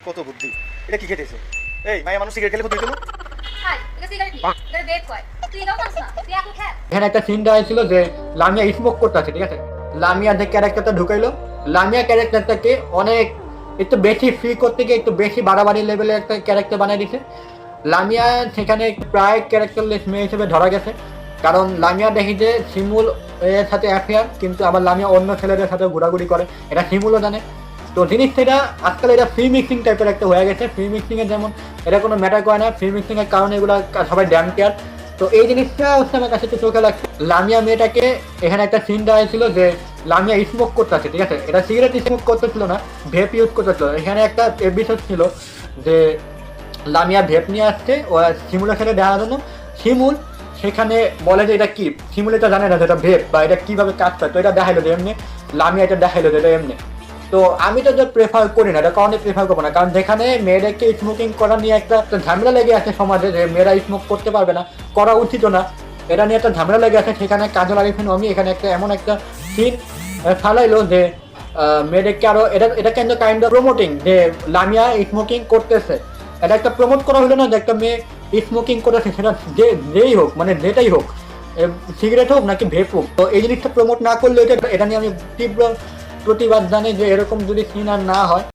কত বুদ্ধি। এটা কি খেতেছে? এই মায়া মানুষ সিগারেট খেলে কত হইতো? এখানে একটা সিন দেওয়া হয়েছিল যে লামিয়া স্মোক করতেছে, ঠিক আছে। লামিয়া যে ক্যারেক্টারটা ঢুকাইলো, লামিয়া ক্যারেক্টারটাকে অনেক একটু বেশি ফ্রি করতে গিয়ে একটু বেশি বাড়াবাড়ি লেভেলের একটা ক্যারেক্টার বানিয়ে দিছে। লামিয়া সেখানে প্রায় ক্যারেক্টারলেস মেয়ে হিসেবে ধরা গেছে, কারণ লামিয়া দেখি যে শিমুল এর সাথে অ্যাফেয়ার, কিন্তু আবার লামিয়া অন্য ছেলেদের সাথে ঘোরাঘুরি করে, এটা শিমুলও জানে। তো জিনিসটা এটা আজকাল এটা ফ্রি মিক্সিং টাইপের একটা হয়ে গেছে। ফ্রি মিক্সিং এর যেমন এটা কোনো ম্যাটার করে না, ফ্রি মিক্সিং এর কারণে এগুলো সবাই ড্যাম কেয়ার। তো এই জিনিসটা হচ্ছে আমার কাছে একটু চোখে লাগছে। লামিয়া মেয়েটাকে এখানে একটা সিন দেওয়া হয়েছিল যে লামিয়া স্মোক করতেছে, ঠিক আছে। এটা সিগারেট স্মোক করতেছিল না, ভেপ ইউজ করতেছিল। এখানে একটা এপিসোড ছিল যে লামিয়া ভেপ নিয়ে আসছে ও শিমুলের সাথে দেখার জন্য। শিমুল সেখানে বলে যে এটা কি, শিমুল এটা জানে না যে এটা ভেপ বা এটা কিভাবে কাজ করে। তো এটা দেখাইলো যে এমনি, লামিয়া এটা দেখাইলো যে এটা এমনি। তো আমি তো প্রেফার করি না, এটা কারণে প্রেফার করবো না, কারণ যেখানে মেয়েদেরকে স্মোকিং করা নিয়ে একটা ঝামেলা লেগে আছে সমাজে, যে মেয়েরা স্মোক করতে পারবে না, করা উচিত না, এটা নিয়ে একটা ঝামেলা লেগে আছে, সেখানে কাজল আরিফিন আমি এখানে একটা এমন একটা সিন ফালাইলো যে মেয়েদেরকে আরো এটা কিন্তু কাইন্ড অফ প্রমোটিং, যে লামিয়া স্মোকিং করতেছে। এটা একটা প্রমোট করা হলো না যে একটা মেয়ে স্মোকিং করেছে, সেটা যেই হোক, মানে যেটাই হোক, সিগারেট হোক নাকি ভেপ হোক। তো এই জিনিসটা প্রমোট না করলে এটা নিয়ে আমি তীব্র প্রতিবাদ জানাই যে এরকম যদি সিন আর না হয়।